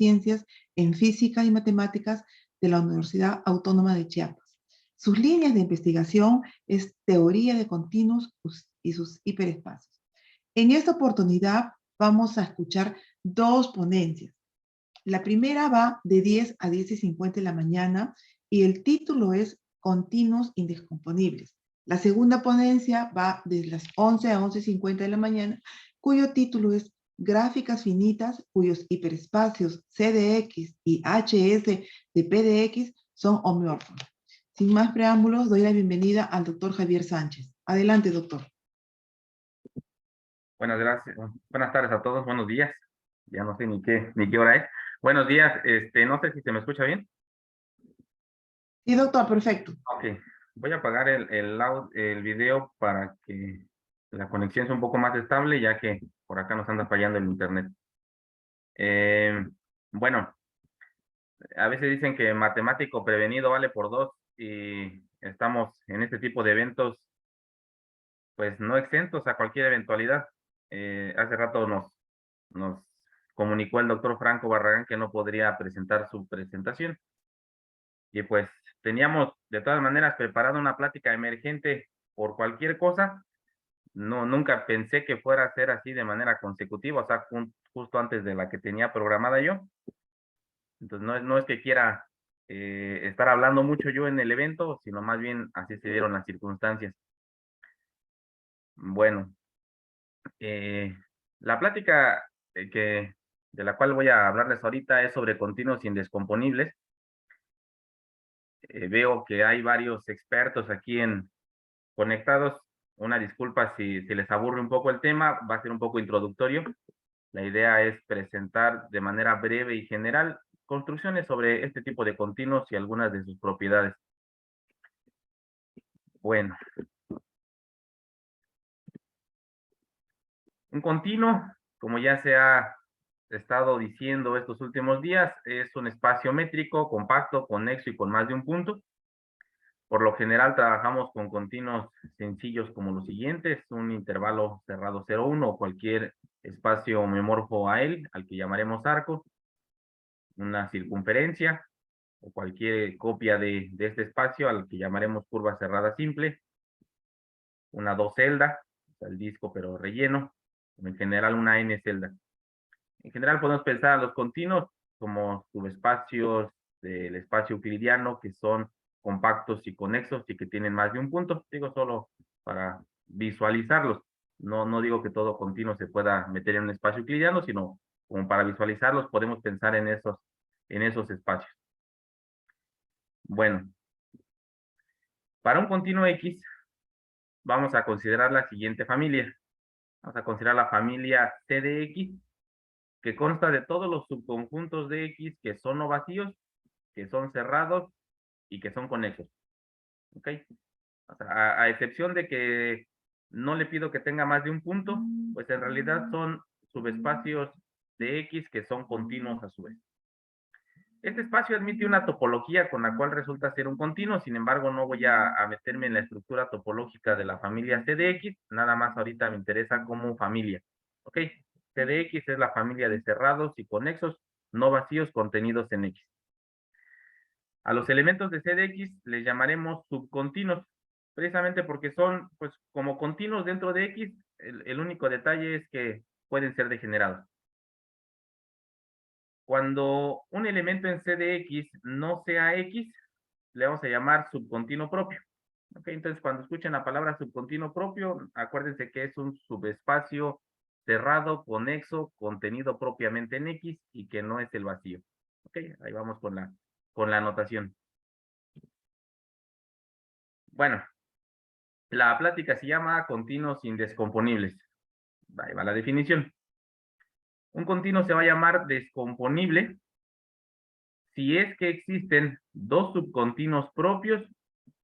ciencias en física y matemáticas de la Universidad Autónoma de Chiapas. Sus líneas de investigación es teoría de continuos y sus hiperespacios. En esta oportunidad vamos a escuchar dos ponencias. La primera va de 10 a 10:50 de la mañana y el título es Continuos indescomponibles. La segunda ponencia va desde las 11 a 11:50 de la mañana, cuyo título es Gráficas finitas cuyos hiperespacios CDX y HS de PDX son homeórficos. Sin más preámbulos, doy la bienvenida al doctor Javier Sánchez. Adelante, doctor. Buenas gracias. Buenas tardes a todos. Buenos días. Ya no sé ni qué hora es. Buenos días. No sé si se me escucha bien. Sí, doctor, perfecto. Ok. Voy a apagar el video para que la conexión sea un poco más estable, ya que por acá nos anda fallando el internet. Bueno, a veces dicen que matemático prevenido vale por dos y estamos en este tipo de eventos, pues no exentos a cualquier eventualidad. Hace rato nos comunicó el doctor Franco Barragán que no podría presentar su presentación. Y pues teníamos de todas maneras preparada una plática emergente por cualquier cosa. No, nunca pensé que fuera a ser así de manera consecutiva, o sea, justo antes de la que tenía programada yo. Entonces no es que quiera estar hablando mucho yo en el evento, sino más bien así se dieron las circunstancias. Bueno, la plática de la cual voy a hablarles ahorita es sobre continuos indescomponibles. Veo que hay varios expertos aquí conectados. Una disculpa si les aburre un poco el tema, va a ser un poco introductorio. La idea es presentar de manera breve y general construcciones sobre este tipo de continuos y algunas de sus propiedades. Bueno, un continuo, como ya se ha estado diciendo estos últimos días, es un espacio métrico, compacto, conexo y con más de un punto. Por lo general trabajamos con continuos sencillos como los siguientes, un intervalo cerrado 0,1 o cualquier espacio homeomorfo a él, al que llamaremos arco, una circunferencia o cualquier copia de este espacio al que llamaremos curva cerrada simple, una dos-celda, o sea, el disco pero relleno, o en general una n-celda. En general podemos pensar a los continuos como subespacios del espacio euclidiano que son compactos y conexos y que tienen más de un punto. Digo solo para visualizarlos. No digo que todo continuo se pueda meter en un espacio euclidiano, sino como para visualizarlos podemos pensar en esos espacios. Bueno, para un continuo X vamos a considerar la siguiente familia. Vamos a considerar la familia C de X, que consta de todos los subconjuntos de X que son no vacíos, que son cerrados y que son conexos. ¿Ok? O sea, a excepción de que no le pido que tenga más de un punto, pues en realidad son subespacios de X que son continuos a su vez. Este espacio admite una topología con la cual resulta ser un continuo, sin embargo no voy a meterme en la estructura topológica de la familia CDX, nada más ahorita me interesa como familia. ¿Ok? CDX es la familia de cerrados y conexos no vacíos contenidos en X. A los elementos de CDX les llamaremos subcontinuos, precisamente porque son, pues, como continuos dentro de X, el único detalle es que pueden ser degenerados. Cuando un elemento en CDX no sea X, le vamos a llamar subcontinuo propio. ¿Ok? Entonces, cuando escuchen la palabra subcontinuo propio, acuérdense que es un subespacio cerrado, conexo, contenido propiamente en X y que no es el vacío. ¿Ok? Ahí vamos con la anotación. Bueno, la plática se llama continuos indescomponibles. Ahí va la definición. Un continuo se va a llamar descomponible si es que existen dos subcontinuos propios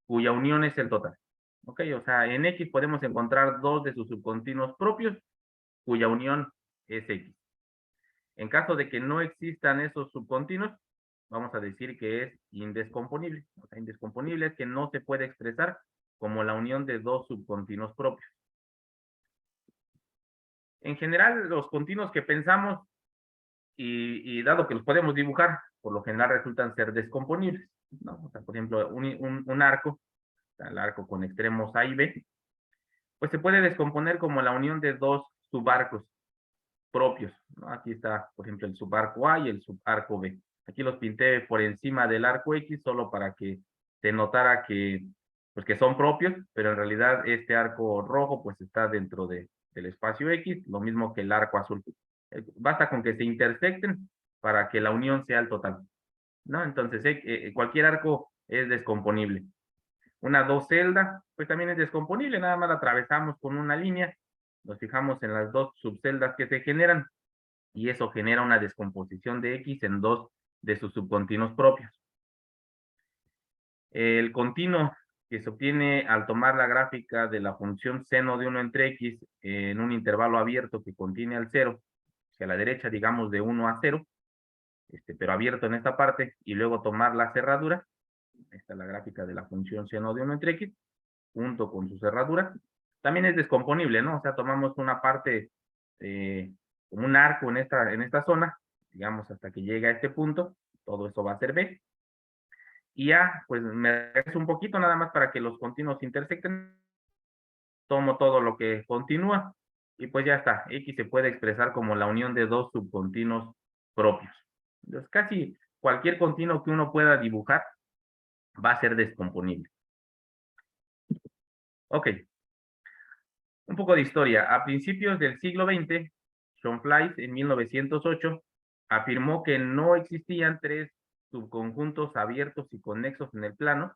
cuya unión es el total. ¿Ok? O sea, en X podemos encontrar dos de sus subcontinuos propios cuya unión es X. En caso de que no existan esos subcontinuos, vamos a decir que es indescomponible. O sea, indescomponible es que no se puede expresar como la unión de dos subcontinuos propios. En general, los continuos que pensamos y dado que los podemos dibujar, por lo general resultan ser descomponibles, ¿no? O sea, por ejemplo, un arco, el arco con extremos A y B, pues se puede descomponer como la unión de dos subarcos propios, ¿no? Aquí está, por ejemplo, el subarco A y el subarco B. Aquí los pinté por encima del arco X solo para que se notara que, pues que son propios, pero en realidad este arco rojo pues está dentro del espacio X, lo mismo que el arco azul. Basta con que se intersecten para que la unión sea el total, ¿no? Entonces, cualquier arco es descomponible. Una dos celda, pues también es descomponible, nada más la atravesamos con una línea, nos fijamos en las dos subceldas que se generan, y eso genera una descomposición de X en dos de sus subcontinuos propios. El continuo que se obtiene al tomar la gráfica de la función seno de 1 entre X en un intervalo abierto que contiene al 0, hacia la derecha, digamos, de 1 a 0, pero abierto en esta parte, y luego tomar la cerradura, esta es la gráfica de la función seno de 1 entre X, junto con su cerradura, también es descomponible, ¿no? O sea, tomamos una parte como un arco en esta zona, digamos, hasta que llegue a este punto, todo esto va a ser B, y ya, pues me regreso un poquito nada más para que los continuos intersecten, tomo todo lo que continúa, y pues ya está, X se puede expresar como la unión de dos subcontinuos propios. Entonces, casi cualquier continuo que uno pueda dibujar va a ser descomponible. Ok, un poco de historia. A principios del siglo XX, Schonflies, en 1908, afirmó que no existían tres subconjuntos abiertos y conexos en el plano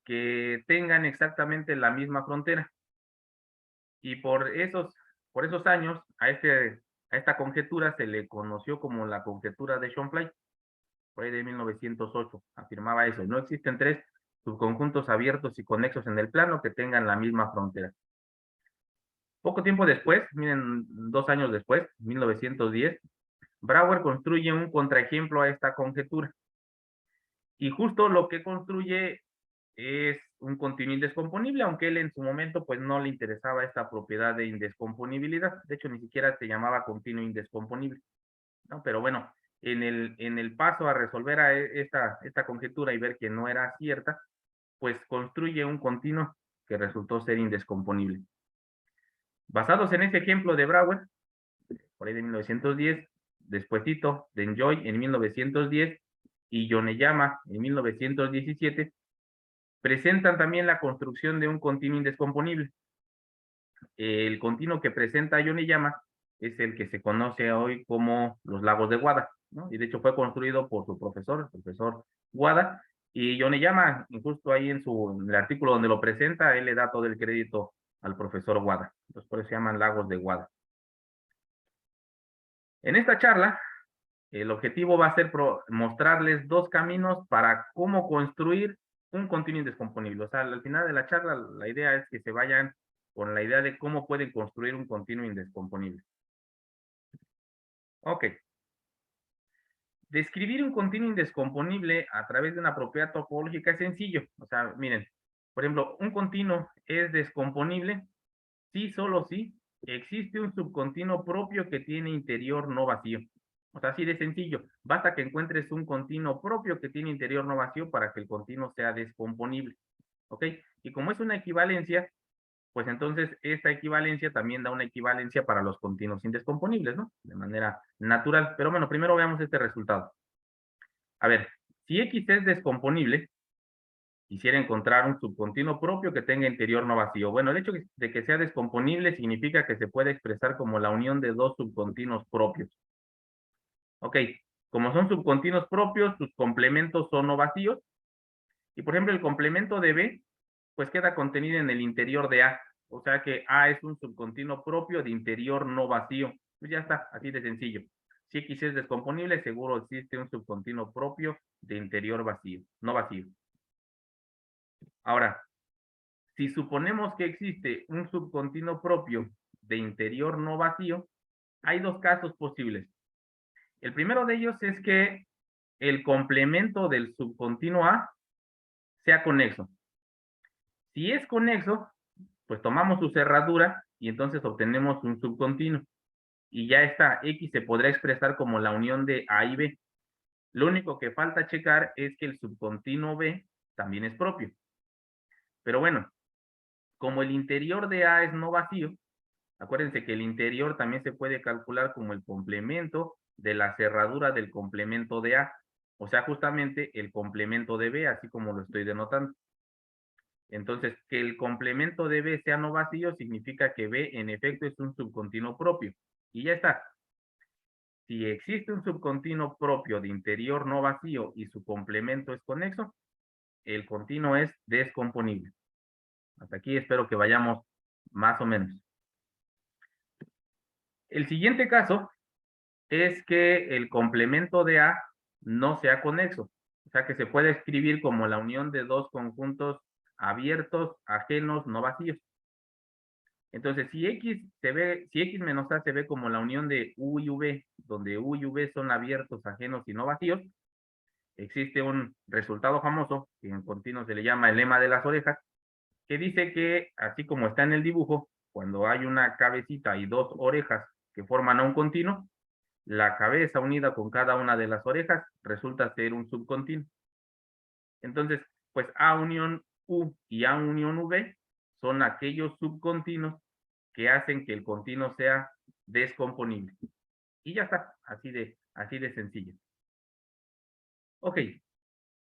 que tengan exactamente la misma frontera. Y por esos años, a esta conjetura se le conoció como la conjetura de Schonflies, por ahí de 1908. Afirmaba eso, no existen tres subconjuntos abiertos y conexos en el plano que tengan la misma frontera. Poco tiempo después, miren, 2 años después, 1910, Brouwer construye un contraejemplo a esta conjetura. Y justo lo que construye es un continuo indescomponible, aunque él en su momento pues no le interesaba esta propiedad de indescomponibilidad. De hecho, ni siquiera se llamaba continuo indescomponible, ¿no? Pero bueno, en el paso a resolver esta conjetura y ver que no era cierta, pues construye un continuo que resultó ser indescomponible. Basados en ese ejemplo de Brouwer, por ahí de 1910, despuesito de Enjoy en 1910 y Yoneyama en 1917, presentan también la construcción de un continuo indescomponible. El continuo que presenta Yoneyama es el que se conoce hoy como los lagos de Wada, ¿no? Y de hecho fue construido por su profesor, el profesor Wada, y Yoneyama, justo ahí en el artículo donde lo presenta, él le da todo el crédito al profesor Wada. Entonces por eso se llaman lagos de Wada. En esta charla, el objetivo va a ser mostrarles dos caminos para cómo construir un continuo indescomponible. O sea, al final de la charla, la idea es que se vayan con la idea de cómo pueden construir un continuo indescomponible. Ok. Describir un continuo indescomponible a través de una propiedad topológica es sencillo. O sea, miren, por ejemplo, un continuo es descomponible si solo si existe un subcontinuo propio que tiene interior no vacío. O sea, así de sencillo. Basta que encuentres un continuo propio que tiene interior no vacío para que el continuo sea descomponible. ¿Ok? Y como es una equivalencia, pues entonces esta equivalencia también da una equivalencia para los continuos indescomponibles, ¿no? De manera natural. Pero bueno, primero veamos este resultado. A ver, si X es descomponible, quisiera encontrar un subcontinuo propio que tenga interior no vacío. Bueno, el hecho de que sea descomponible significa que se puede expresar como la unión de dos subcontinuos propios. Ok, como son subcontinuos propios, sus complementos son no vacíos. Y por ejemplo, el complemento de B, pues queda contenido en el interior de A. O sea que A es un subcontinuo propio de interior no vacío. Pues ya está, así de sencillo. Si X es descomponible, seguro existe un subcontinuo propio de interior vacío, no vacío. Ahora, si suponemos que existe un subcontinuo propio de interior no vacío, hay dos casos posibles. El primero de ellos es que el complemento del subcontinuo A sea conexo. Si es conexo, pues tomamos su cerradura y entonces obtenemos un subcontinuo. y ya está. X se podrá expresar como la unión de A y B. Lo único que falta checar es que el subcontinuo B también es propio. Pero bueno, como el interior de A es no vacío, acuérdense que el interior también se puede calcular como el complemento de la cerradura del complemento de A. O sea, justamente el complemento de B, así como lo estoy denotando. Entonces, que el complemento de B sea no vacío significa que B en efecto es un subcontinuo propio. Y ya está. Si existe un subcontinuo propio de interior no vacío y su complemento es conexo, el continuo es descomponible. Hasta aquí espero que vayamos más o menos. El siguiente caso es que el complemento de A no sea conexo. O sea, que se puede escribir como la unión de dos conjuntos abiertos, ajenos, no vacíos. Entonces, si X menos A se ve como la unión de U y V, donde U y V son abiertos, ajenos y no vacíos, existe un resultado famoso, que en continuo se le llama el lema de las orejas, que dice que, así como está en el dibujo, cuando hay una cabecita y dos orejas que forman a un continuo, la cabeza unida con cada una de las orejas resulta ser un subcontinuo. Entonces, pues A unión U y A unión V son aquellos subcontinuos que hacen que el continuo sea descomponible. Y ya está, así de sencillo. Ok,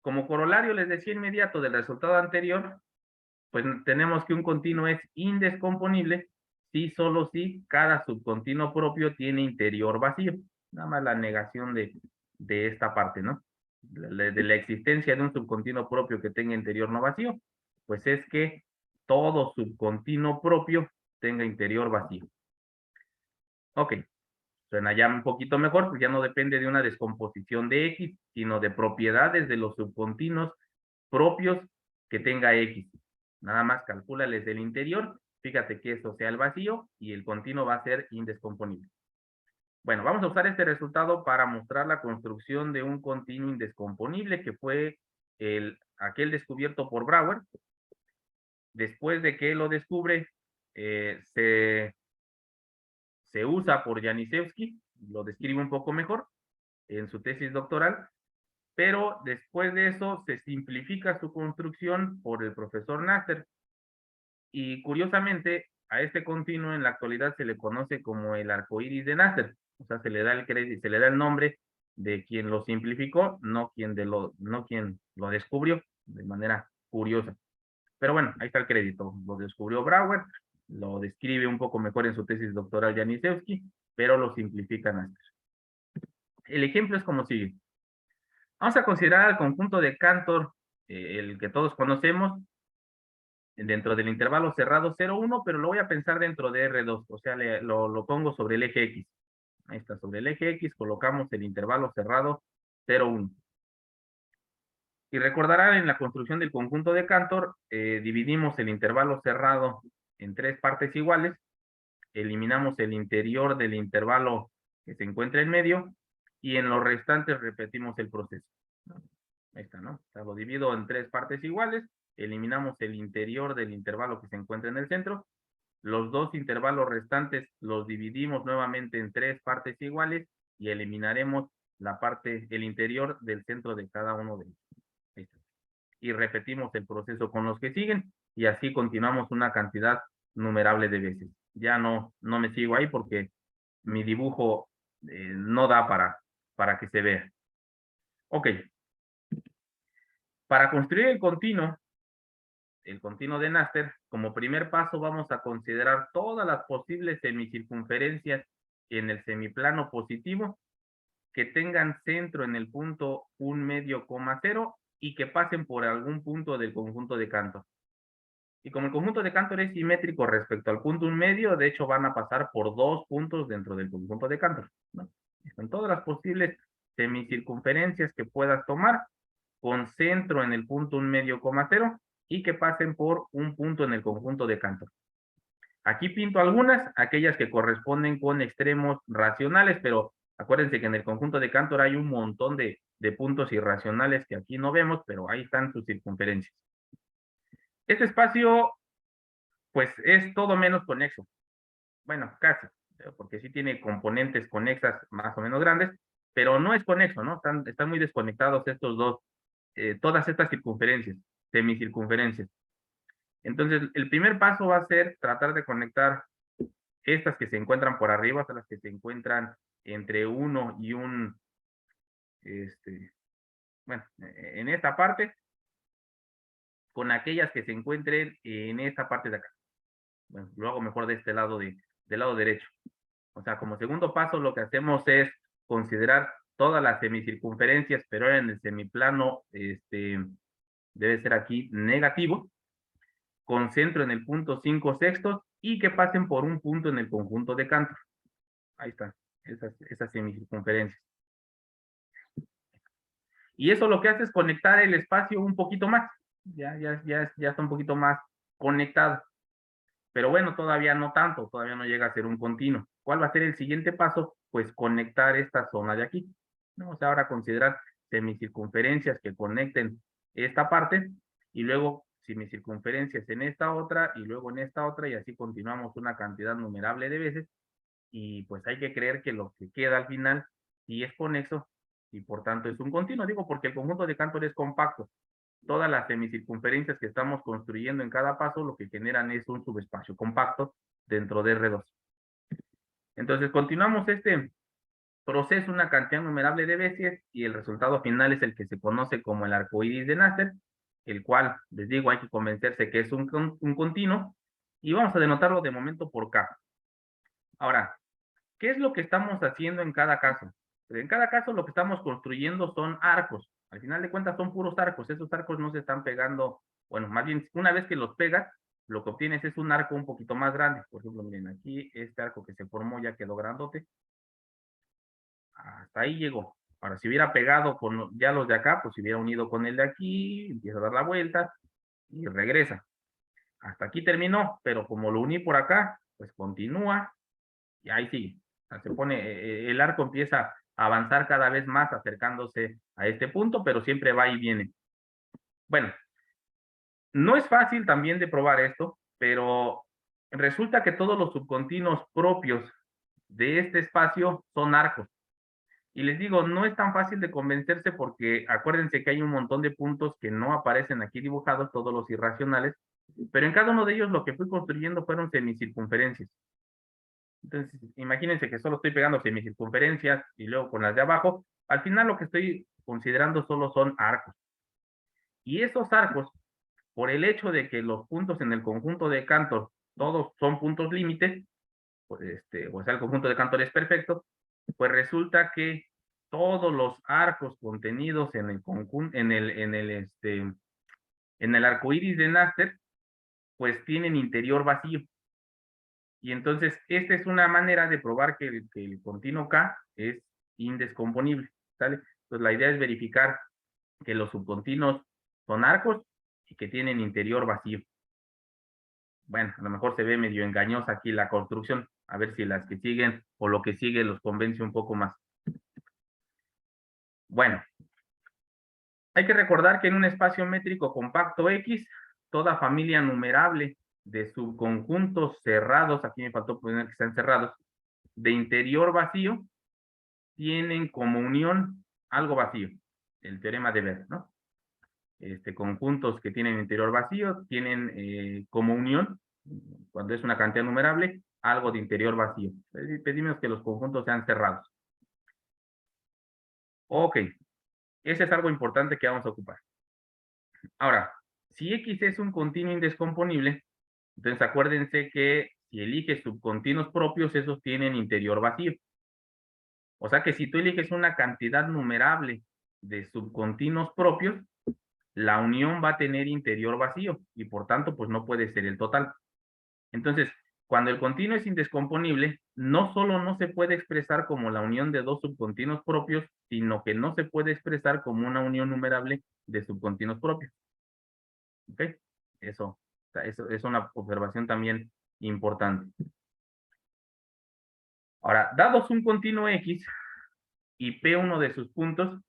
como corolario les decía inmediato del resultado anterior, pues tenemos que un continuo es indescomponible si solo si cada subcontinuo propio tiene interior vacío. Nada más la negación de esta parte, ¿no? De la existencia de un subcontinuo propio que tenga interior no vacío, pues es que todo subcontinuo propio tenga interior vacío. Ok, suena ya un poquito mejor, pues ya no depende de una descomposición de X, sino de propiedades de los subcontinuos propios que tenga X. Nada más calcúlales del interior, fíjate que eso sea el vacío y el continuo va a ser indescomponible. Bueno, vamos a usar este resultado para mostrar la construcción de un continuo indescomponible que fue aquel descubierto por Brouwer. Después de que lo descubre, se usa por Janicewski, lo describe un poco mejor en su tesis doctoral, pero después de eso se simplifica su construcción por el profesor Nasser. Y curiosamente, a este continuo en la actualidad se le conoce como el arco iris de Nasser. O sea, se le da el crédito, se le da el nombre de quien lo simplificó, no quien lo descubrió de manera curiosa. Pero bueno, ahí está el crédito. Lo descubrió Brouwer, lo describe un poco mejor en su tesis doctoral Janicewski, pero lo simplifica Nasser. El ejemplo es como sigue. Vamos a considerar el conjunto de Cantor, el que todos conocemos, dentro del intervalo cerrado 0,1, pero lo voy a pensar dentro de R2, o sea, lo pongo sobre el eje X. Ahí está, sobre el eje X colocamos el intervalo cerrado 0,1. Y recordarán en la construcción del conjunto de Cantor, dividimos el intervalo cerrado en tres partes iguales, eliminamos el interior del intervalo que se encuentra en medio, y en los restantes repetimos el proceso. Ahí está, ¿no? O sea, lo divido en tres partes iguales, eliminamos el interior del intervalo que se encuentra en el centro, los dos intervalos restantes los dividimos nuevamente en tres partes iguales y eliminaremos el interior del centro de cada uno de ellos. Ahí está. Y repetimos el proceso con los que siguen y así continuamos una cantidad numerable de veces. Ya no me sigo ahí porque mi dibujo no da para que se vea. Ok. Para construir el continuo de Nasser, como primer paso vamos a considerar todas las posibles semicircunferencias en el semiplano positivo que tengan centro en el punto 1,0, y que pasen por algún punto del conjunto de Cantor. Y como el conjunto de Cantor es simétrico respecto al punto 1,0, de hecho van a pasar por dos puntos dentro del conjunto de Cantor, ¿no? Están todas las posibles semicircunferencias que puedas tomar con centro en el punto 1,0, y que pasen por un punto en el conjunto de Cantor. Aquí pinto algunas, aquellas que corresponden con extremos racionales, pero acuérdense que en el conjunto de Cantor hay un montón de puntos irracionales que aquí no vemos, pero ahí están sus circunferencias. Este espacio, pues, es todo menos conexo. Bueno, casi. porque sí tiene componentes conexas más o menos grandes, pero no es conexo, ¿no? Están muy desconectados estos dos, todas estas circunferencias, semicircunferencias. Entonces, el primer paso va a ser tratar de conectar estas que se encuentran por arriba, hasta las que se encuentran entre uno y un, bueno, en esta parte, con aquellas que se encuentren en esta parte de acá. Bueno, lo hago mejor de este lado del lado derecho. O sea, como segundo paso, lo que hacemos es considerar todas las semicircunferencias, pero ahora en el semiplano, debe ser aquí negativo. Concentro en el punto 5/6 y que pasen por un punto en el conjunto de Cantor. Ahí están, esas semicircunferencias. Y eso lo que hace es conectar el espacio un poquito más. Ya está un poquito más conectado. Pero bueno, todavía no tanto, todavía no llega a ser un continuo. ¿Cuál va a ser el siguiente paso? Pues conectar esta zona de aquí. Vamos ahora a considerar semicircunferencias que conecten esta parte y luego semicircunferencias en esta otra y luego en esta otra y así continuamos una cantidad numerable de veces y pues hay que creer que lo que queda al final sí es conexo y por tanto es un continuo. Digo porque el conjunto de Cantor es compacto. Todas las semicircunferencias que estamos construyendo en cada paso lo que generan es un subespacio compacto dentro de R2. Entonces continuamos este proceso una cantidad numerable de veces y el resultado final es el que se conoce como el arco iris de Násser, el cual, les digo, hay que convencerse que es un continuo y vamos a denotarlo de momento por K. Ahora, ¿qué es lo que estamos haciendo en cada caso? En cada caso lo que estamos construyendo son arcos. Al final de cuentas son puros arcos. Esos arcos no se están pegando, bueno, más bien una vez que los pegas, lo que obtienes es un arco un poquito más grande. Por ejemplo, miren, aquí este arco que se formó ya quedó grandote. Hasta ahí llegó. Ahora, si hubiera pegado con ya los de acá, pues se hubiera unido con el de aquí, empieza a dar la vuelta y regresa. Hasta aquí terminó, pero como lo uní por acá, pues continúa y ahí sigue. O sea, se pone, el arco empieza a avanzar cada vez más acercándose a este punto, pero siempre va y viene. Bueno, no es fácil también de probar esto, pero resulta que todos los subcontinuos propios de este espacio son arcos. Y les digo, no es tan fácil de convencerse porque acuérdense que hay un montón de puntos que no aparecen aquí dibujados, todos los irracionales, pero en cada uno de ellos lo que fui construyendo fueron semicircunferencias. Entonces, imagínense que solo estoy pegando semicircunferencias y luego con las de abajo. Al final lo que estoy considerando solo son arcos. Y esos arcos, por el hecho de que los puntos en el conjunto de Cantor todos son puntos límites, pues o sea, el conjunto de Cantor es perfecto, pues resulta que todos los arcos contenidos en el conjunto, en el arco iris de Násser, pues tienen interior vacío. Y entonces, esta es una manera de probar que el continuo K es indescomponible, ¿sale? Entonces, la idea es verificar que los subcontinuos son arcos y que tienen interior vacío. Bueno, a lo mejor se ve medio engañosa aquí la construcción, a ver si las que siguen o lo que sigue los convence un poco más. Bueno, hay que recordar que en un espacio métrico compacto X, toda familia numerable de subconjuntos cerrados, aquí me faltó poner que están cerrados, de interior vacío, tienen como unión algo vacío, el teorema de Ver, ¿no? Conjuntos que tienen interior vacío tienen como unión, cuando es una cantidad numerable, algo de interior vacío. Pedimos que los conjuntos sean cerrados. Ok, ese es algo importante que vamos a ocupar. Ahora, si X es un continuo indescomponible, entonces acuérdense que si eliges subcontinuos propios, esos tienen interior vacío. O sea que si tú eliges una cantidad numerable de subcontinuos propios, la unión va a tener interior vacío y por tanto, pues no puede ser el total. Entonces, cuando el continuo es indescomponible, no solo no se puede expresar como la unión de dos subcontinuos propios, sino que no se puede expresar como una unión numerable de subcontinuos propios. ¿Ok? Eso es una observación también importante. Ahora, dados un continuo X y P uno de sus puntos,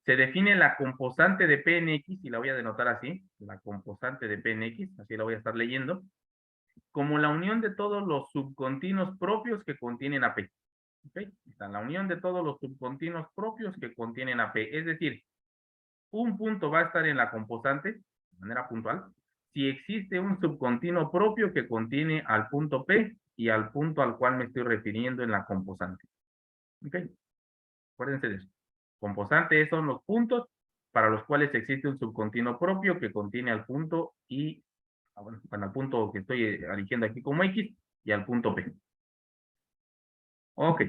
se define la composante de P en X, y la voy a denotar así, la composante de P en X, así la voy a estar leyendo, como la unión de todos los subcontinuos propios que contienen AP. ¿Ok? Está la unión de todos los subcontinuos propios que contienen AP. Es decir, un punto va a estar en la composante, de manera puntual, si existe un subcontinuo propio que contiene al punto P y al punto al cual me estoy refiriendo en la composante. ¿Ok? Acuérdense de eso. Composantes son los puntos para los cuales existe un subcontinuo propio que contiene al punto y, bueno, al punto que estoy eligiendo aquí como X y al punto P. Ok.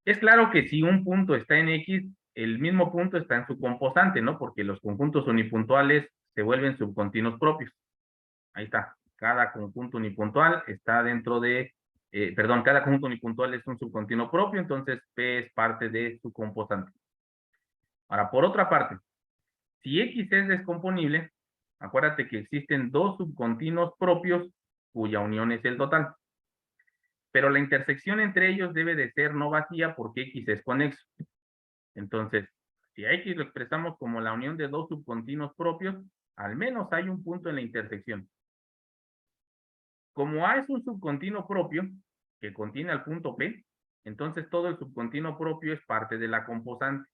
Es claro que si un punto está en X, el mismo punto está en su composante, ¿no? Porque los conjuntos unipuntuales se vuelven subcontinuos propios. Ahí está. Cada conjunto unipuntual está dentro de, perdón, cada conjunto unipuntual es un subcontinuo propio, entonces P es parte de su composante. Ahora, por otra parte, si X es descomponible, acuérdate que existen dos subcontinuos propios cuya unión es el total. Pero la intersección entre ellos debe de ser no vacía porque X es conexo. Entonces, si a X lo expresamos como la unión de dos subcontinuos propios, al menos hay un punto en la intersección. Como A es un subcontinuo propio que contiene al punto P, entonces todo el subcontinuo propio es parte de la composante.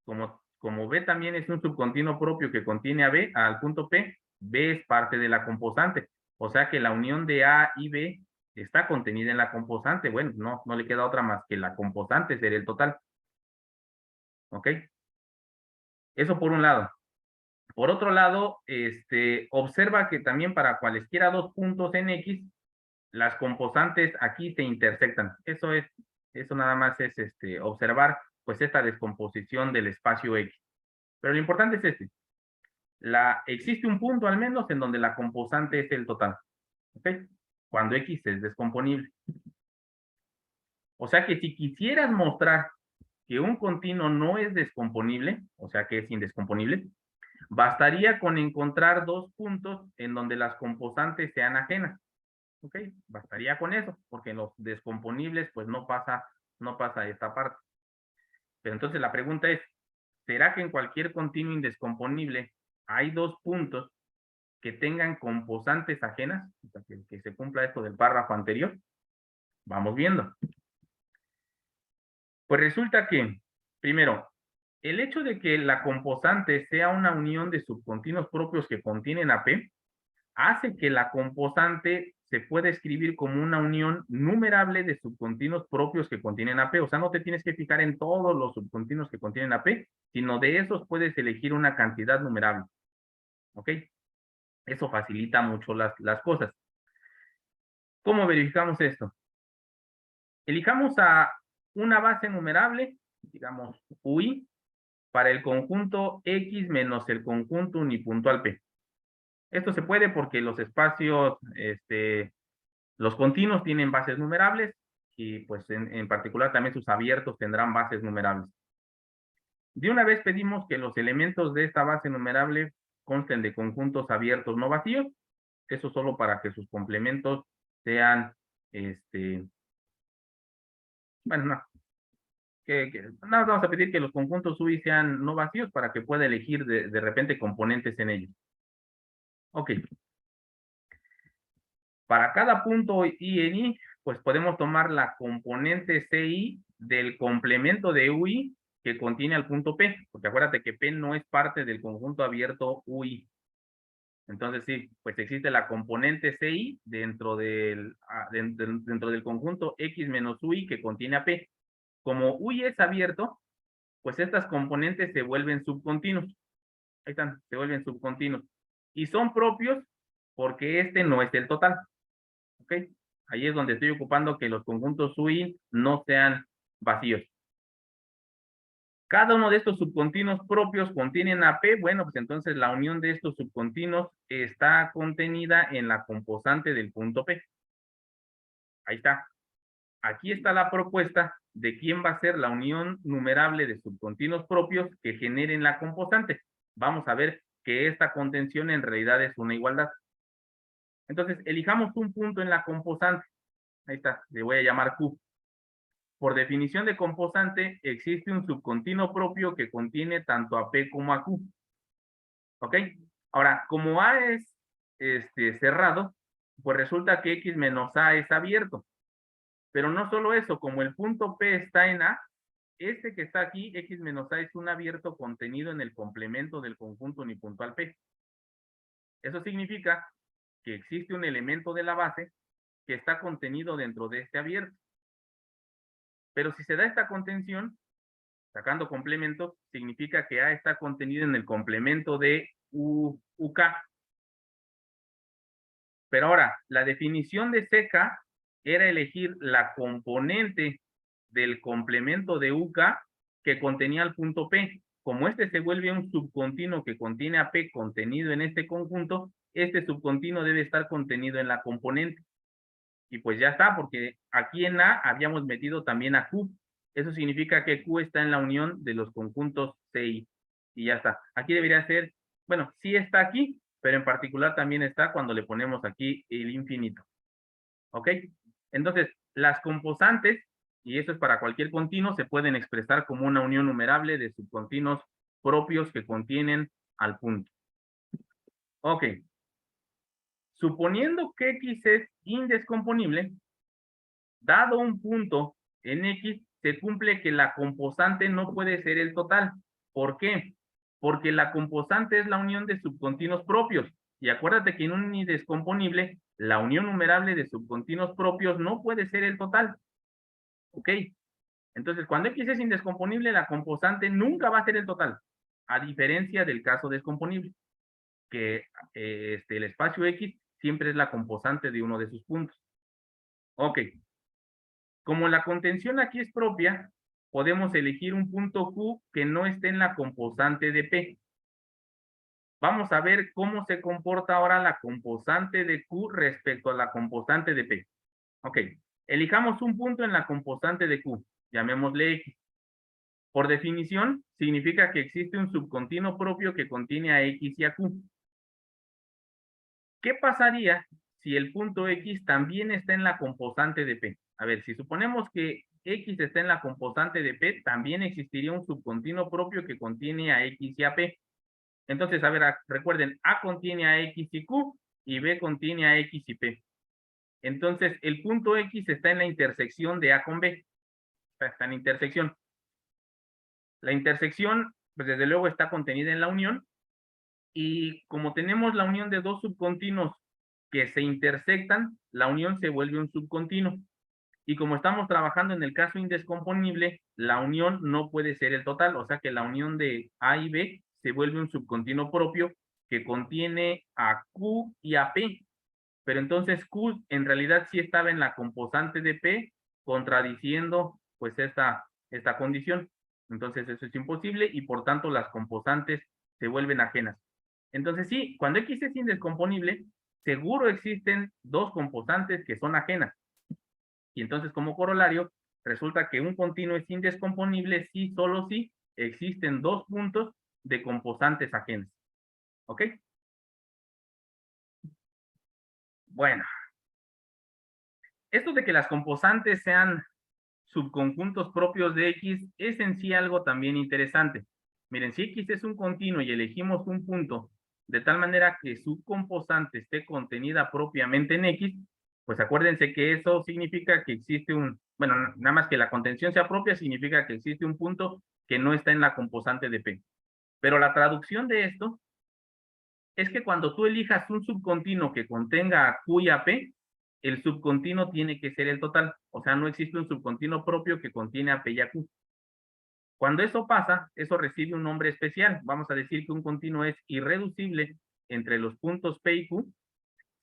Como B también es un subcontinuo propio que contiene a B, al punto P, B es parte de la composante. O sea que la unión de A y B está contenida en la composante. Bueno, no le queda otra más que la composante ser el total. ¿Ok? Eso por un lado. Por otro lado, observa que también para cualesquiera dos puntos en X, las composantes aquí se intersectan. Eso nada más es observar pues esta descomposición del espacio X. Pero lo importante es existe un punto al menos en donde la composante es el total. ¿Ok? Cuando X es descomponible. O sea que si quisieras mostrar que un continuo no es descomponible, o sea que es indescomponible, bastaría con encontrar dos puntos en donde las composantes sean ajenas. ¿Ok? Bastaría con eso, porque en los descomponibles pues no pasa esta parte. Pero entonces la pregunta es, ¿será que en cualquier continuo indescomponible hay dos puntos que tengan composantes ajenas? O sea, que se cumpla esto del párrafo anterior. Vamos viendo. Pues resulta que, primero, el hecho de que la composante sea una unión de subcontinuos propios que contienen AP, hace que la composante se pueda escribir como una unión numerable de subcontinuos propios que contienen AP. O sea, no te tienes que fijar en todos los subcontinuos que contienen AP, sino de esos puedes elegir una cantidad numerable. ¿Ok? Eso facilita mucho las cosas. ¿Cómo verificamos esto? Elijamos a una base numerable, digamos UI, para el conjunto X menos el conjunto unipuntual P. Esto se puede porque los espacios, los continuos tienen bases numerables y pues en particular también sus abiertos tendrán bases numerables. De una vez pedimos que los elementos de esta base numerable consten de conjuntos abiertos no vacíos. Eso solo para que sus complementos sean, bueno, no, nada, vamos a pedir que los conjuntos UI sean no vacíos para que pueda elegir de repente componentes en ellos. Ok. Para cada punto I en I, pues podemos tomar la componente CI del complemento de UI que contiene al punto P, porque acuérdate que P no es parte del conjunto abierto UI. Entonces sí, pues existe la componente CI dentro del conjunto X menos UI que contiene a P. Como UI es abierto, pues estas componentes se vuelven subcontinuos. Ahí están, se vuelven subcontinuos. Y son propios porque este no es el total. ¿Ok? Ahí es donde estoy ocupando que los conjuntos UI no sean vacíos. Cada uno de estos subcontinuos propios contienen AP, bueno, pues entonces la unión de estos subcontinuos está contenida en la composante del punto P. Ahí está. Aquí está la propuesta de quién va a ser la unión numerable de subcontinuos propios que generen la composante. Vamos a ver que esta contención en realidad es una igualdad. Entonces, elijamos un punto en la composante. Ahí está, le voy a llamar Q. Por definición de composante, existe un subcontinuo propio que contiene tanto a P como a Q. ¿Ok? Ahora, como A es cerrado, pues resulta que X menos A es abierto. Pero no solo eso, como el punto P está en A, este que está aquí, X menos A, es un abierto contenido en el complemento del conjunto unipuntual P. Eso significa que existe un elemento de la base que está contenido dentro de este abierto. Pero si se da esta contención, sacando complementos, significa que A está contenido en el complemento de UK. Pero ahora, la definición de CK era elegir la componente del complemento de UK que contenía el punto P. Como este se vuelve un subcontinuo que contiene a P contenido en este conjunto, este subcontinuo debe estar contenido en la componente. Y pues ya está, porque aquí en A habíamos metido también a Q. Eso significa que Q está en la unión de los conjuntos CI. Y ya está. Aquí debería ser, bueno, sí está aquí, pero en particular también está cuando le ponemos aquí el infinito. ¿Ok? Entonces, las composantes, y eso es para cualquier continuo, se pueden expresar como una unión numerable de subcontinuos propios que contienen al punto. Ok. Suponiendo que X es indescomponible, dado un punto en X, se cumple que la composante no puede ser el total. ¿Por qué? Porque la composante es la unión de subcontinuos propios. Y acuérdate que en un indescomponible, la unión numerable de subcontinuos propios no puede ser el total. ¿Ok? Entonces, cuando X es indescomponible, la composante nunca va a ser el total. A diferencia del caso descomponible, que el espacio X siempre es la composante de uno de sus puntos. Ok. Como la contención aquí es propia, podemos elegir un punto Q que no esté en la composante de P. Vamos a ver cómo se comporta ahora la composante de Q respecto a la composante de P. Ok, elijamos un punto en la composante de Q, llamémosle X. Por definición, significa que existe un subcontinuo propio que contiene a X y a Q. ¿Qué pasaría si el punto X también está en la composante de P? A ver, si suponemos que X está en la composante de P, también existiría un subcontinuo propio que contiene a X y a P. Entonces, a ver, recuerden, A contiene a X y Q y B contiene a X y P. Entonces, el punto X está en la intersección de A con B. Está en intersección. La intersección, pues desde luego está contenida en la unión. Y como tenemos la unión de dos subcontinuos que se intersectan, la unión se vuelve un subcontinuo. Y como estamos trabajando en el caso indescomponible, la unión no puede ser el total, o sea que la unión de A y B se vuelve un subcontinuo propio que contiene a Q y a P. Pero entonces Q en realidad sí estaba en la composante de P, contradiciendo pues esta condición. Entonces eso es imposible y por tanto las composantes se vuelven ajenas. Entonces sí, cuando X es indescomponible, seguro existen dos composantes que son ajenas. Y entonces como corolario, resulta que un continuo es indescomponible si solo si existen dos puntos de composantes ajenas. ¿Ok? Bueno, esto de que las composantes sean subconjuntos propios de X es en sí algo también interesante. Miren, si X es un continuo y elegimos un punto de tal manera que su composante esté contenida propiamente en X, pues acuérdense que eso significa que existe bueno, nada más que la contención sea propia significa que existe un punto que no está en la composante de P. Pero la traducción de esto es que cuando tú elijas un subcontinuo que contenga a Q y a P, el subcontinuo tiene que ser el total. O sea, no existe un subcontinuo propio que contiene a P y a Q. Cuando eso pasa, eso recibe un nombre especial. Vamos a decir que un continuo es irreducible entre los puntos P y Q,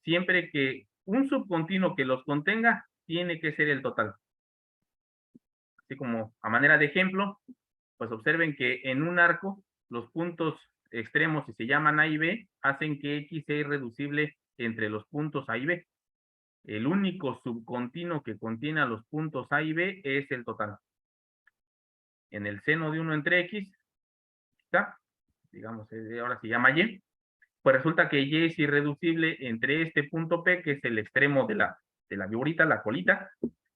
siempre que un subcontinuo que los contenga tiene que ser el total. Así como a manera de ejemplo, pues observen que en un arco los puntos extremos, si se llaman A y B, hacen que X sea irreducible entre los puntos A y B. El único subcontinuo que contiene a los puntos A y B es el total. En el seno de 1 entre X, está, digamos, ahora se llama Y, pues resulta que Y es irreducible entre este punto P, que es el extremo de la viborita, la colita,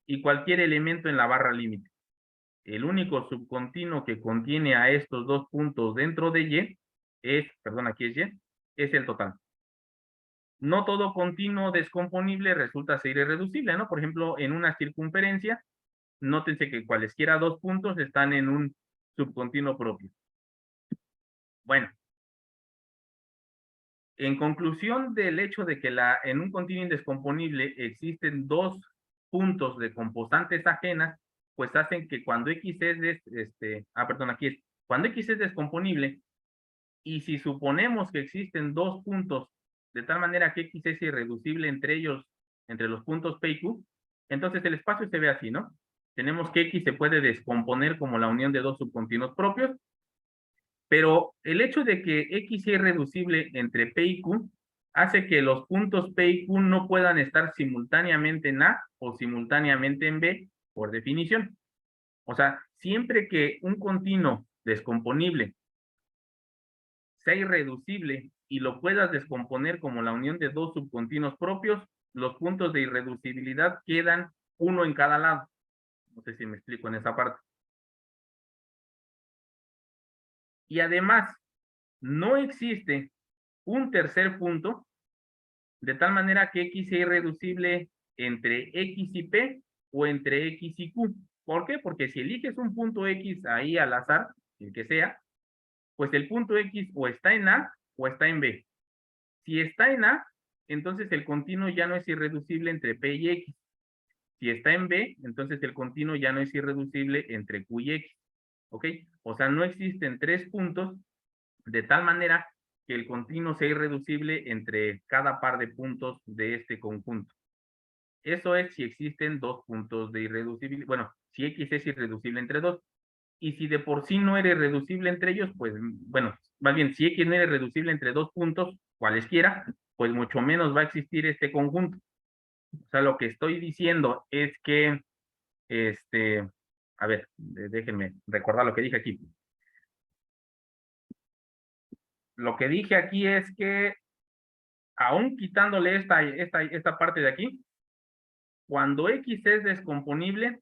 y cualquier elemento en la barra límite. El único subcontinuo que contiene a estos dos puntos dentro de Y es, perdón, aquí es Y, es el total. No todo continuo descomponible resulta ser irreducible, ¿no? Por ejemplo, en una circunferencia, nótense que cualesquiera dos puntos están en un subcontinuo propio. Bueno, en conclusión del hecho de que en un continuo indescomponible existen dos puntos de composantes ajenas, pues hacen que cuando X es, aquí es, cuando X es descomponible, y si suponemos que existen dos puntos de tal manera que X es irreducible entre ellos, entre los puntos P y Q, entonces el espacio se ve así, ¿no? Tenemos que X se puede descomponer como la unión de dos subcontinuos propios, pero el hecho de que X sea irreducible entre P y Q hace que los puntos P y Q no puedan estar simultáneamente en A o simultáneamente en B, por definición. O sea, siempre que un continuo descomponible sea irreducible y lo puedas descomponer como la unión de dos subcontinuos propios, los puntos de irreducibilidad quedan uno en cada lado. No sé si me explico en esa parte. Y además, no existe un tercer punto de tal manera que X sea irreducible entre X y P o entre X y Q. ¿Por qué? Porque si eliges un punto X ahí al azar, el que sea, pues el punto X o está en A o está en B. Si está en A, entonces el continuo ya no es irreducible entre P y X. Si está en B, entonces el continuo ya no es irreducible entre Q y X. ¿Ok? O sea, no existen tres puntos de tal manera que el continuo sea irreducible entre cada par de puntos de este conjunto. Eso es si existen dos puntos de irreducibilidad. Bueno, si X es irreducible entre dos. Y si de por sí no era irreducible entre ellos, pues, bueno, más bien, si X no era irreducible entre dos puntos, cualesquiera, pues mucho menos va a existir este conjunto. O sea, lo que estoy diciendo es que, a ver, déjenme recordar lo que dije aquí. Lo que dije aquí es que, aún quitándole esta parte de aquí, cuando X es descomponible,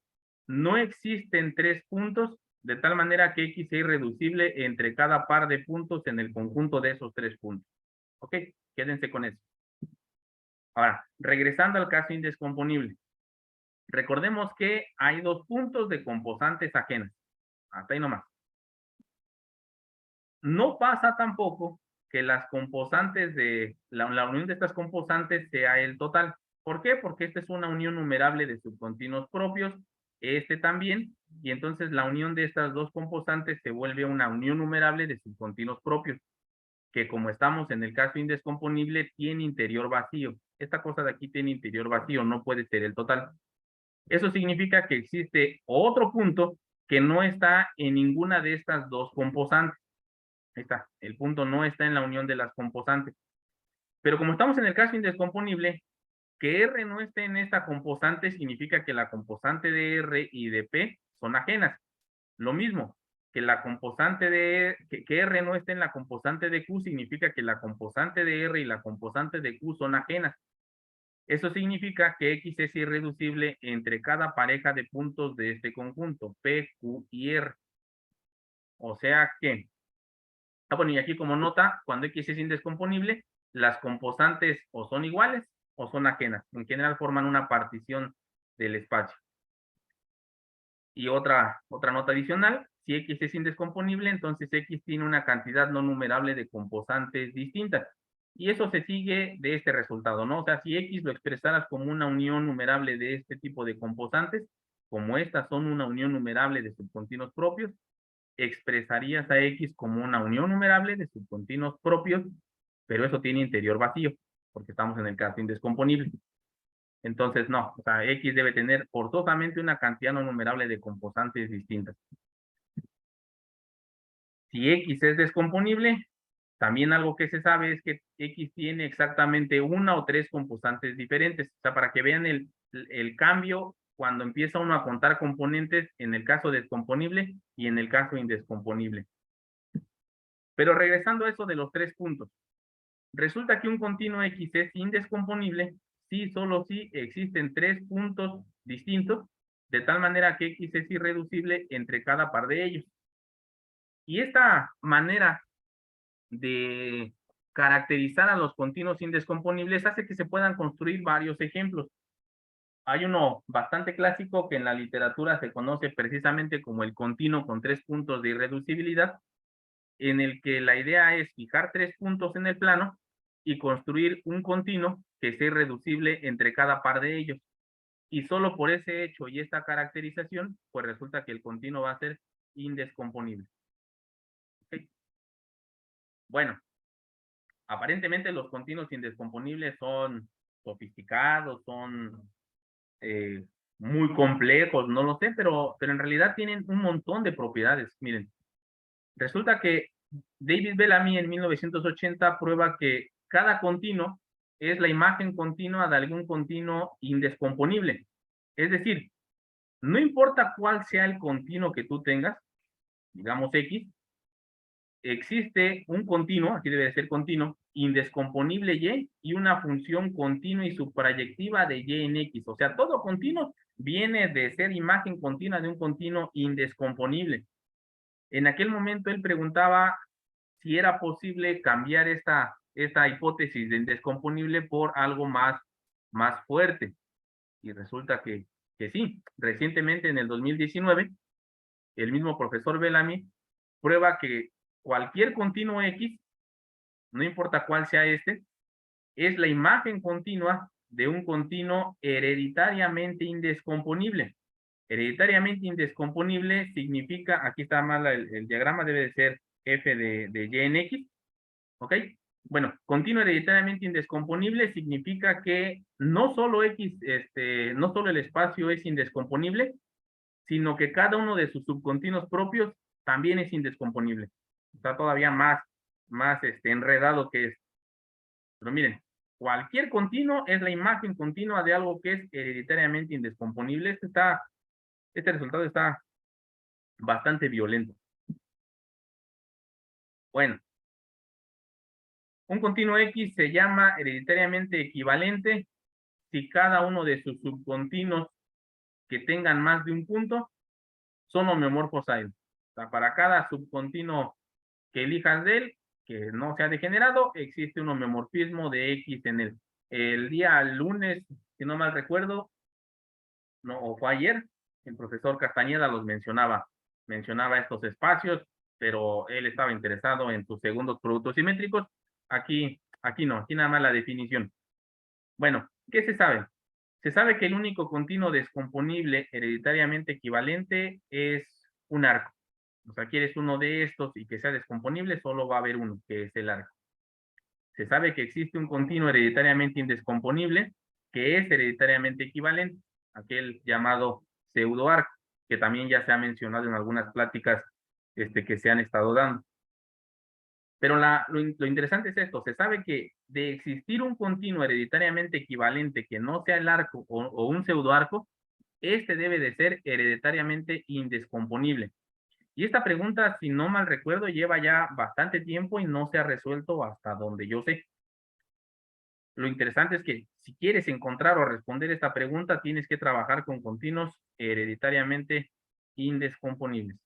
no existen tres puntos, de tal manera que X sea irreducible entre cada par de puntos en el conjunto de esos tres puntos. ¿Ok? Quédense con eso. Ahora, regresando al caso indescomponible. Recordemos que hay dos puntos de composantes ajenas. Hasta ahí nomás. No pasa tampoco que las composantes de la unión de estas composantes sea el total. ¿Por qué? Porque esta es una unión numerable de subcontinuos propios, este también, y entonces la unión de estas dos composantes se vuelve una unión numerable de subcontinuos propios, que como estamos en el caso indescomponible, tiene interior vacío. Esta cosa de aquí tiene interior vacío, no puede ser el total. Eso significa que existe otro punto que no está en ninguna de estas dos composantes. Ahí está, el punto no está en la unión de las composantes. Pero como estamos en el caso indescomponible, que R no esté en esta composante significa que la composante de R y de P son ajenas. Lo mismo, que la composante que R no esté en la composante de Q significa que la composante de R y la composante de Q son ajenas. Eso significa que X es irreducible entre cada pareja de puntos de este conjunto, P, Q y R. O sea que, bueno, y aquí como nota, cuando X es indescomponible, las composantes o son iguales o son ajenas. En general forman una partición del espacio. Y otra nota adicional, si X es indescomponible, entonces X tiene una cantidad no numerable de composantes distintas. Y eso se sigue de este resultado, ¿no? O sea, si X lo expresaras como una unión numerable de este tipo de composantes, como estas son una unión numerable de subcontinuos propios, expresarías a X como una unión numerable de subcontinuos propios, pero eso tiene interior vacío, porque estamos en el caso indescomponible. Entonces, no, o sea, X debe tener forzosamente una cantidad no numerable de composantes distintas. Si X es descomponible, también algo que se sabe es que X tiene exactamente una o tres composantes diferentes. O sea, para que vean el cambio cuando empieza uno a contar componentes en el caso descomponible y en el caso indescomponible. Pero regresando a eso de los tres puntos. Resulta que un continuo X es indescomponible si solo si existen tres puntos distintos, de tal manera que X es irreducible entre cada par de ellos. Y esta manera de caracterizar a los continuos indescomponibles hace que se puedan construir varios ejemplos. Hay uno bastante clásico que en la literatura se conoce precisamente como el continuo con 3 puntos de irreducibilidad, en el que la idea es fijar 3 puntos en el plano y construir un continuo que sea irreducible entre cada par de ellos. Y solo por ese hecho y esta caracterización, pues resulta que el continuo va a ser indescomponible. ¿Ok? Bueno, aparentemente los continuos indescomponibles son sofisticados, son muy complejos, no lo sé, pero en realidad tienen un montón de propiedades. Miren, resulta que David Bellamy en 1980 prueba que cada continuo es la imagen continua de algún continuo indescomponible. Es decir, no importa cuál sea el continuo que tú tengas, digamos X, existe un continuo, aquí debe de ser continuo, indescomponible Y una función continua y suprayectiva de Y en X. O sea, todo continuo viene de ser imagen continua de un continuo indescomponible. En aquel momento él preguntaba si era posible cambiar esta hipótesis de indescomponible por algo más fuerte. Y resulta que sí. Recientemente, en el 2019, el mismo profesor Bellamy prueba que cualquier continuo X, no importa cuál sea este, es la imagen continua de un continuo hereditariamente indescomponible. Hereditariamente indescomponible significa, aquí está mal el diagrama, debe de ser f de y en x, ¿ok? Bueno, continuo hereditariamente indescomponible significa que no solo x, no solo el espacio es indescomponible, sino que cada uno de sus subcontinuos propios también es indescomponible. Está todavía más enredado que esto. Pero miren, cualquier continuo es la imagen continua de algo que es hereditariamente indescomponible. Este resultado está bastante violento. Bueno, un continuo X se llama hereditariamente equivalente si cada uno de sus subcontinuos que tengan más de un punto son homeomorfos a él. O sea, para cada subcontinuo que elijas de él, que no sea degenerado, existe un homeomorfismo de X en él. El día lunes, si no mal recuerdo, no, o fue ayer, el profesor Castañeda los mencionaba estos espacios, pero él estaba interesado en sus segundos productos simétricos. Aquí no, aquí nada más la definición. Bueno, ¿qué se sabe? Se sabe que el único continuo descomponible hereditariamente equivalente es un arco. O sea, quieres uno de estos y que sea descomponible, solo va a haber uno, que es el arco. Se sabe que existe un continuo hereditariamente indescomponible, que es hereditariamente equivalente, aquel llamado pseudoarco, que también ya se ha mencionado en algunas pláticas que se han estado dando. Pero lo interesante es esto, se sabe que de existir un continuo hereditariamente equivalente que no sea el arco o un pseudoarco, este debe de ser hereditariamente indescomponible. Y esta pregunta, si no mal recuerdo, lleva ya bastante tiempo y no se ha resuelto hasta donde yo sé. Lo interesante es que si quieres encontrar o responder esta pregunta, tienes que trabajar con continuos hereditariamente indescomponibles.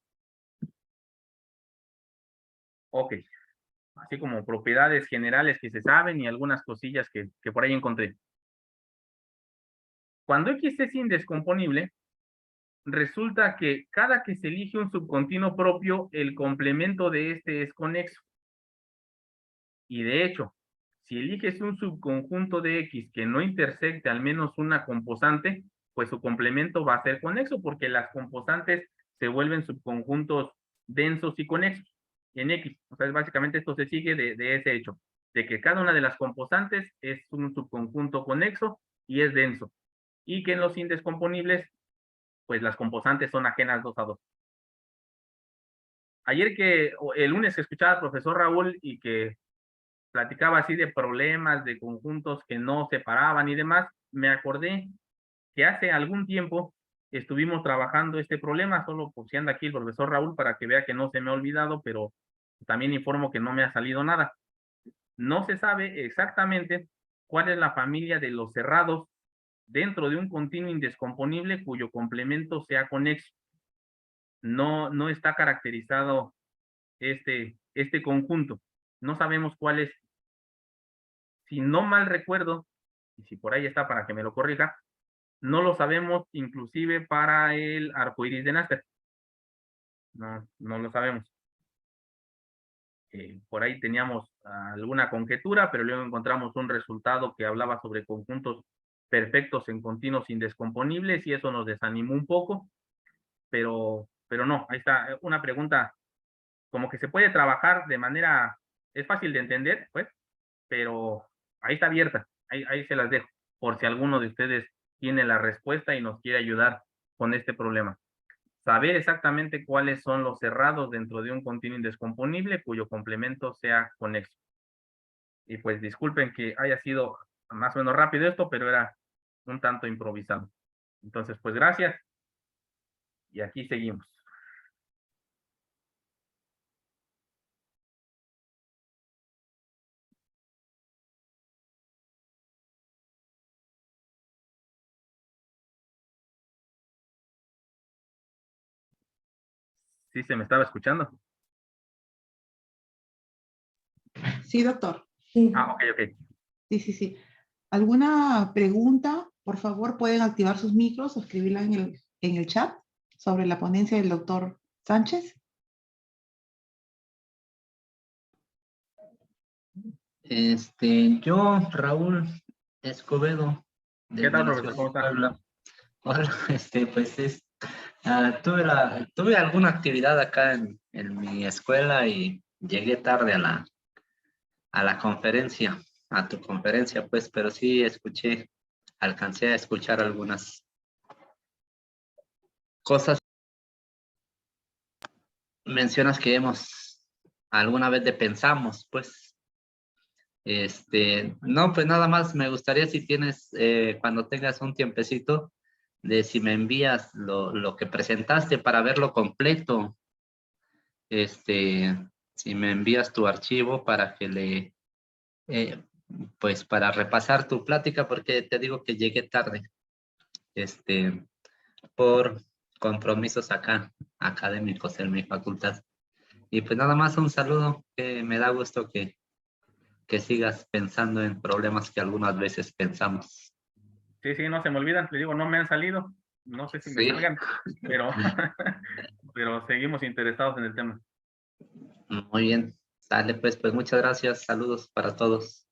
Ok, así como propiedades generales que se saben y algunas cosillas que por ahí encontré. Cuando X es indescomponible, resulta que cada que se elige un subcontinuo propio, el complemento de este es conexo. Y de hecho, si eliges un subconjunto de X que no intersecte al menos una composante, pues su complemento va a ser conexo, porque las composantes se vuelven subconjuntos densos y conexos en X. O sea, básicamente esto se sigue de ese hecho, de que cada una de las composantes es un subconjunto conexo y es denso. Y que en los indescomponibles, pues las composantes son ajenas 2 a 2. El lunes que escuchaba al profesor Raúl y que platicaba así de problemas, de conjuntos que no se paraban y demás, me acordé que hace algún tiempo estuvimos trabajando este problema, solo por si anda aquí el profesor Raúl para que vea que no se me ha olvidado, pero también informo que no me ha salido nada. No se sabe exactamente cuál es la familia de los cerrados dentro de un continuo indescomponible cuyo complemento sea conexo. No está caracterizado este conjunto. No sabemos cuál es. si no mal recuerdo, y si por ahí está para que me lo corrija, no lo sabemos inclusive para el arco iris de Náster. No lo sabemos. Por ahí teníamos alguna conjetura, pero luego encontramos un resultado que hablaba sobre conjuntos perfectos en continuos indescomponibles y eso nos desanimó un poco, pero no, ahí está una pregunta como que se puede trabajar de manera, es fácil de entender, pues, pero ahí está abierta, ahí se las dejo, por si alguno de ustedes tiene la respuesta y nos quiere ayudar con este problema. Saber exactamente cuáles son los cerrados dentro de un continuo indescomponible cuyo complemento sea conexo. Y pues disculpen que haya sido más o menos rápido esto, pero era un tanto improvisado. Entonces, pues gracias y aquí seguimos. ¿Sí se me estaba escuchando? Sí, doctor. Ah, ok. Sí. ¿Alguna pregunta? Por favor, pueden activar sus micros o escribirla en el chat sobre la ponencia del doctor Sánchez. Yo, Raúl Escobedo, ¿Qué desde tal, la profesor? ciudad ¿Cómo de está? Puebla. Hola, tuve alguna actividad acá en mi escuela y llegué tarde a la conferencia, a tu conferencia, pues, pero sí alcancé a escuchar algunas cosas. Mencionas que alguna vez pensamos, pues. No, pues nada más me gustaría si tienes, cuando tengas un tiempecito, de si me envías lo que presentaste para verlo completo. Si me envías tu archivo para que eh, pues para repasar tu plática, porque te digo que llegué tarde, por compromisos académicos en mi facultad. Y pues nada más un saludo, que me da gusto que sigas pensando en problemas que algunas veces pensamos. Sí, no se me olvidan, le digo, no me han salido, no sé si me Sí, salgan, pero, pero seguimos interesados en el tema. muy bien. Dale, pues muchas gracias. Saludos para todos.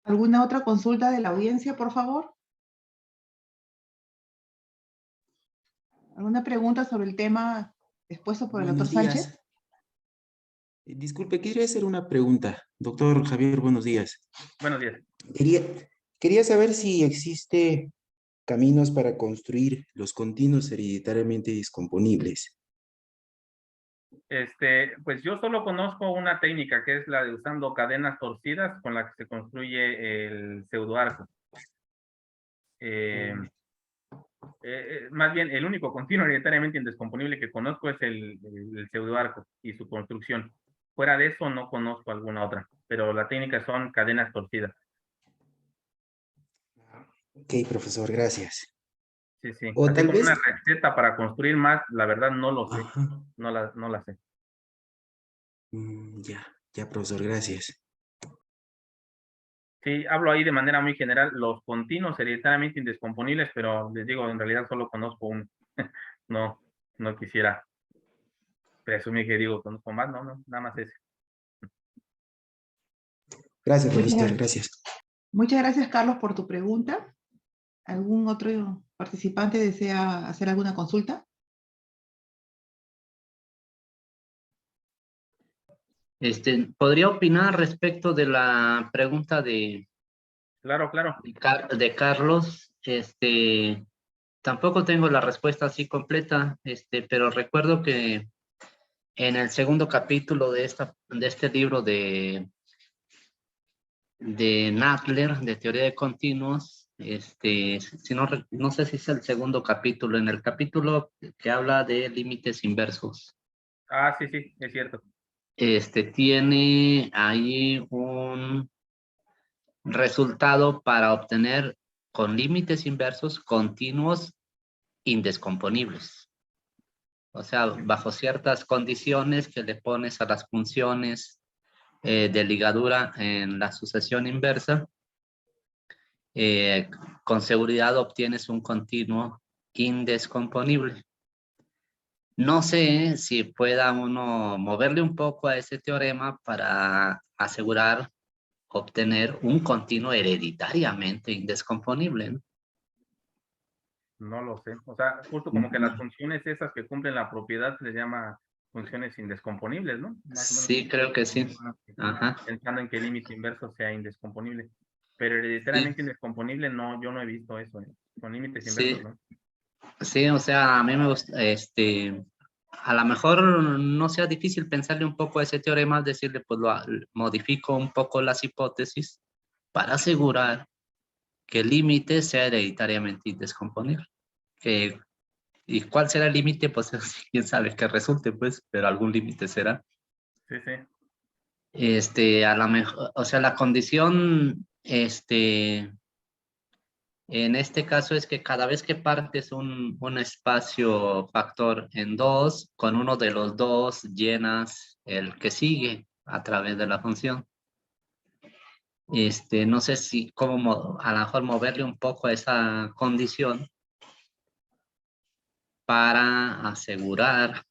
¿Alguna otra consulta de la audiencia, por favor? ¿Alguna pregunta sobre el tema expuesto por el doctor Buenos días. Sánchez? Disculpe, quería hacer una pregunta. Doctor Javier, buenos días. Buenos días. Quería, quería saber si existe caminos para construir los continuos hereditariamente descomponibles. Pues yo solo conozco una técnica que es la de usando cadenas torcidas con la que se construye el pseudoarco. Más bien, el único continuo hereditariamente indescomponible que conozco es el pseudoarco y su construcción. Fuera de eso no conozco alguna otra, pero la técnica son cadenas torcidas. Ok, profesor, gracias. Sí. O Así tal como vez, una receta para construir más, la verdad no lo sé. ajá, No la sé. ya, profesor, gracias. Sí, hablo ahí de manera muy general, los continuos hereditariamente indescomponibles, pero les digo, en realidad solo conozco uno. No, no quisiera presumir que digo conozco más, no, nada más ese. Gracias, profesor, Muchas, gracias. muchas gracias, Carlos, por tu pregunta. ¿Algún otro participante desea hacer alguna consulta? ¿Podría opinar respecto de la pregunta Claro. de Carlos? Tampoco tengo la respuesta así completa, pero recuerdo que en el segundo capítulo de este libro de Nadler, de teoría de continuos, si no sé si es el segundo capítulo, en el capítulo que habla de límites inversos, Ah, sí, es cierto. tiene ahí un resultado para obtener con límites inversos continuos indescomponibles. O sea, bajo ciertas condiciones que le pones a las funciones de ligadura en la sucesión inversa, con seguridad obtienes un continuo indescomponible. No sé si pueda uno moverle un poco a ese teorema para asegurar obtener un continuo hereditariamente indescomponible, ¿no? No lo sé. O sea, justo como que las funciones esas que cumplen la propiedad se les llama funciones indescomponibles, ¿no? Más o menos. Sí, creo que sí. Ajá. Pensando en que el límite inverso sea indescomponible. Pero Sí, hereditariamente indescomponible, no, yo no he visto eso, ¿eh? Con límites inversos, sí, ¿no? sí, o sea, a mí me gusta, a lo mejor no sea difícil pensarle un poco a ese teorema, decirle, pues modifico un poco las hipótesis para asegurar que el límite sea hereditariamente indescomponible. ¿Y cuál será el límite? Pues quién sabe qué resulte, pues, pero algún límite será. Sí, sí. A lo mejor, o sea, la condición, en este caso es que cada vez que partes un espacio factor en dos, con uno de los dos llenas el que sigue a través de la función. No sé si, cómo a lo mejor moverle un poco a esa condición para asegurar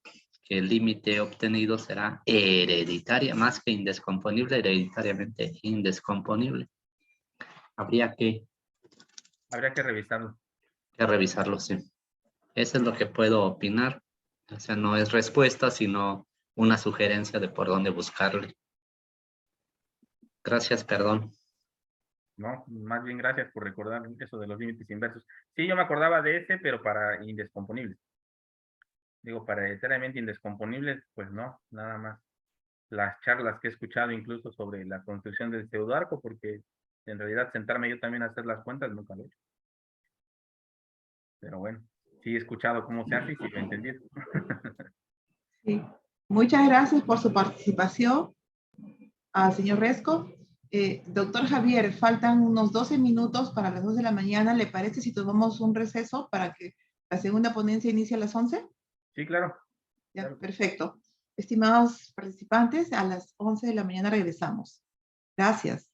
que el límite obtenido será hereditaria, más que indescomponible, hereditariamente indescomponible. Habría Habría que revisarlo. que revisarlo, sí. Eso es lo que puedo opinar. O sea, no es respuesta, sino una sugerencia de por dónde buscarle. Gracias, perdón. No, más bien gracias por recordar eso de los límites inversos. Sí, yo me acordaba de ese, pero para indescomponibles. Digo, para hereditariamente indescomponibles, pues no, nada más. Las charlas que he escuchado incluso sobre la construcción del pseudoarco, porque en realidad sentarme yo también a hacer las cuentas nunca lo he hecho. Pero bueno, sí he escuchado cómo se hace y sí lo he entendido. Sí. Muchas gracias por su participación, al señor Resco. Doctor Javier, faltan unos 12 minutos para las 2 de la mañana. ¿Le parece si tomamos un receso para que la segunda ponencia inicie a las 11? Sí, claro. Ya, Claro. perfecto. Estimados participantes, a las 11 de la mañana regresamos. Gracias.